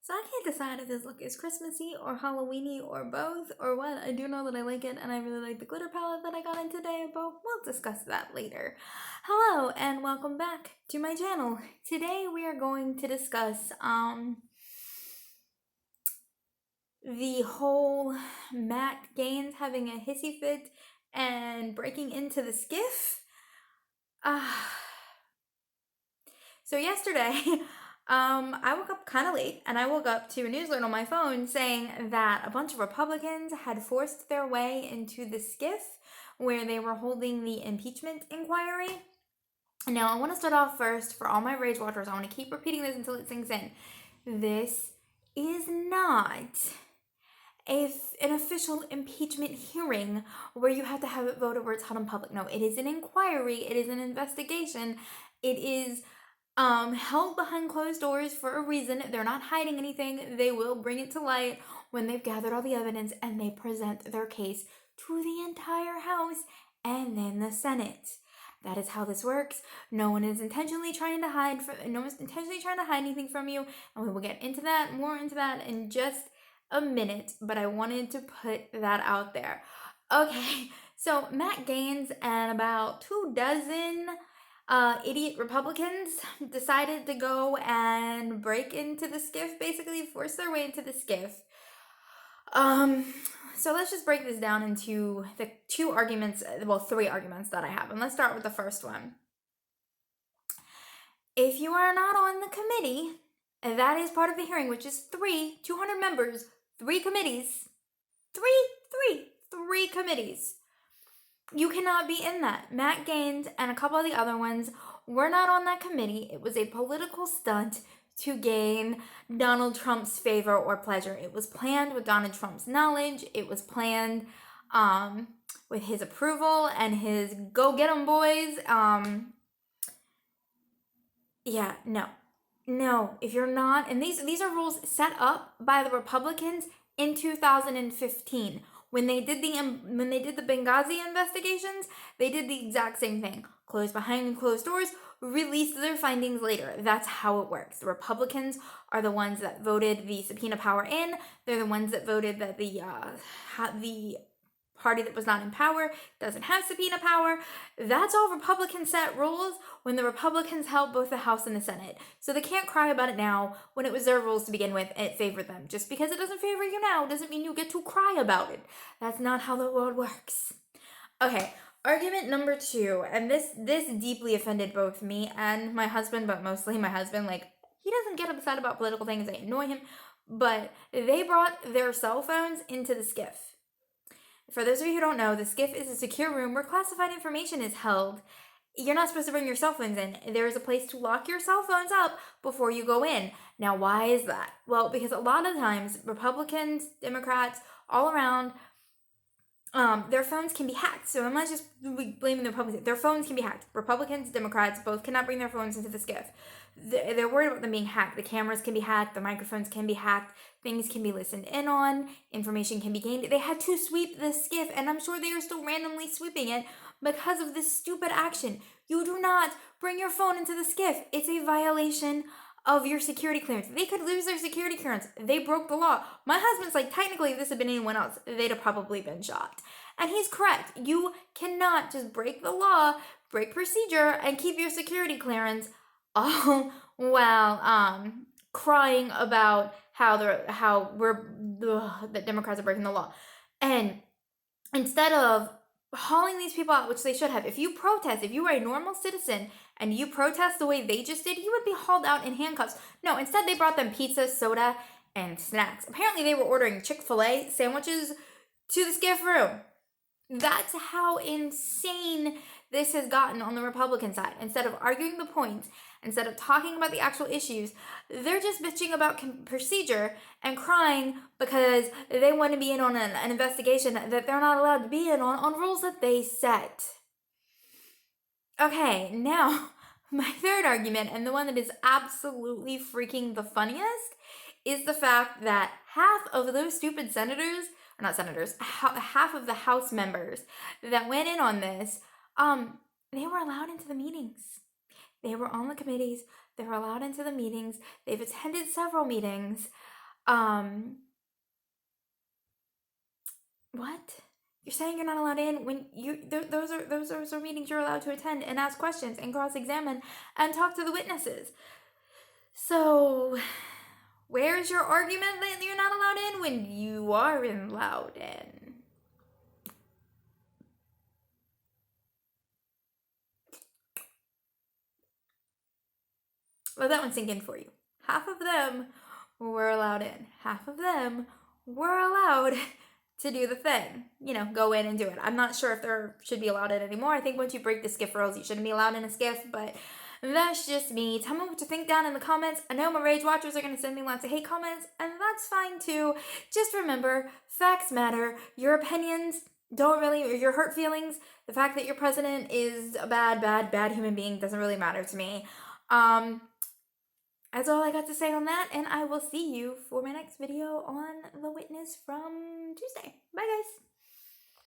So I can't decide if this look is Christmassy or Halloweeny or both or what. I do know that I like it and I really like the glitter palette that I got in today, but we'll discuss that later. Hello and welcome back to my channel. Today we are going to discuss the whole Matt Gaines having a hissy fit and breaking into the SCIF. So yesterday, I woke up kind of late and I woke up to a news alert on my phone saying that a bunch of Republicans had forced their way into the SCIF where they were holding the impeachment inquiry. Now, I want to start off first for all my Rage Watchers. I want to keep repeating this until it sinks in. This is not an official impeachment hearing where you have to have it voted where it's held in public. No, it is an inquiry. It is an investigation. It is held behind closed doors for a reason. They're not hiding anything. They will bring it to light when they've gathered all the evidence and they present their case to the entire House and then the Senate. That is how this works. No one is intentionally trying to hide anything from you, and we will get into that, more into that in just a minute, but I wanted to put that out there. Okay, so Matt Gaines and about 24 idiot Republicans decided to go and break into the SCIF, basically force their way into the SCIF. So let's just break this down into the three arguments that I have, and let's start with the first one. If you are not on the committee, that is part of the hearing, which is 200 members, 3 committees, three committees. You cannot be in that. Matt Gaines and a couple of the other ones were not on that committee. It was a political stunt to gain Donald Trump's favor or pleasure. It was planned with Donald Trump's knowledge. It was planned with his approval and his go get 'em boys. No. If you're not, and these are rules set up by the Republicans in 2015. When they did the Benghazi investigations, they did the exact same thing. Closed behind closed doors, released their findings later. That's how it works. The Republicans are the ones that voted the subpoena power in. They're the ones that voted that the party that was not in power doesn't have subpoena power. That's all Republican set rules when the Republicans held both the House and the Senate. So they can't cry about it now when it was their rules to begin with and it favored them. Just because it doesn't favor you now doesn't mean you get to cry about it. That's not how the world works. Okay, argument number 2, and this deeply offended both me and my husband, but mostly my husband. Like, he doesn't get upset about political things, they annoy him, but they brought their cell phones into the SCIF. For those of you who don't know, the SCIF is a secure room where classified information is held. You're not supposed to bring your cell phones in. There is a place to lock your cell phones up before you go in. Now, why is that? Well, because a lot of times, Republicans, Democrats, all around, their phones can be hacked. So I'm not just blaming the Republicans. Their phones can be hacked. Republicans, Democrats, both cannot bring their phones into the SCIF. They're worried about them being hacked. The cameras can be hacked. The microphones can be hacked. Things can be listened in on. Information can be gained. They had to sweep the SCIF, and I'm sure they are still randomly sweeping it because of this stupid action. You do not bring your phone into the SCIF. It's a violation of your security clearance. They could lose their security clearance. They broke the law. My husband's like, technically, if this had been anyone else, they'd have probably been shot. And he's correct. You cannot just break the law, break procedure, and keep your security clearance all while crying about how the Democrats are breaking the law. And instead of hauling these people out, which they should have, if you protest, if you are a normal citizen and you protest the way they just did, you would be hauled out in handcuffs. No, instead they brought them pizza, soda, and snacks. Apparently they were ordering Chick-fil-A sandwiches to the SCIF room. That's how insane this has gotten on the Republican side. Instead of arguing the points, instead of talking about the actual issues, they're just bitching about procedure and crying because they want to be in on an investigation that they're not allowed to be in on rules that they set. Okay, now, my third argument, and the one that is absolutely freaking the funniest, is the fact that half of those stupid senators, or not senators, half of the House members that went in on this, they were allowed into the meetings. They were on the committees. They were allowed into the meetings. They've attended several meetings. What? You're saying you're not allowed in when those are meetings you're allowed to attend and ask questions and cross-examine and talk to the witnesses. So, where's your argument that you're not allowed in when you are allowed in? Let that one sink in for you. Half of them were allowed in. Half of them were allowed to do the thing. You know, go in and do it. I'm not sure if there should be allowed in anymore. I think once you break the SCIF rules, you shouldn't be allowed in a SCIF, but that's just me. Tell me what you think down in the comments. I know my rage watchers are going to send me lots of hate comments, and that's fine too. Just remember, facts matter. Your opinions don't really, or your hurt feelings, the fact that your president is a bad human being doesn't really matter to me. That's all I got to say on that, and I will see you for my next video on the witness from Tuesday. Bye, guys.